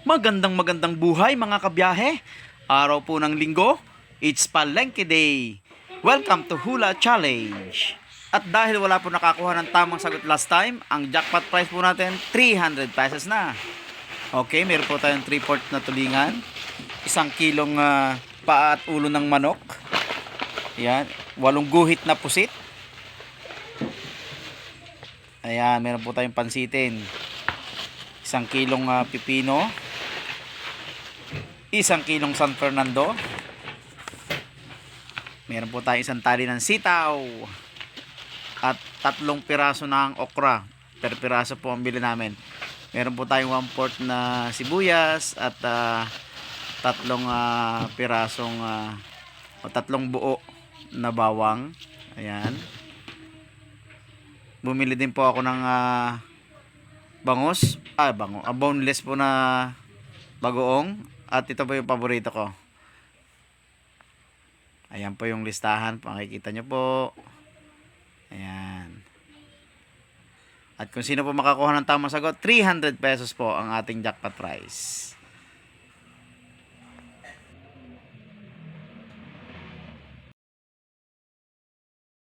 Magandang buhay mga kabiyahe. Araw po ng linggo, it's Palengke Day. Welcome to Hula Challenge. At dahil wala po nakakuha ng tamang sagot last time, ang jackpot prize po natin 300 pesos na. Okay, meron po tayong 3/4 na tulingan, 1 kilong paa at ulo ng manok. Ayan, 8 guhit na pusit. Ayan, meron po tayong pansitin, 1 kilong pipino, 1 kilong San Fernando. Meron po tayong 1 tali ng sitaw. At 3 piraso ng okra. Per piraso po ang bili namin. Meron po tayong 1/4 na sibuyas. At 3 pirasong o 3 buo na bawang. Ayan. Bumili din po ako ng bangus. Boneless po na bagoong. At ito po yung paborito ko. Ayan po yung listahan. Makikita nyo po. Ayan. At kung sino po makakuha ng tamang sagot, 300 pesos po ang ating jackpot prize.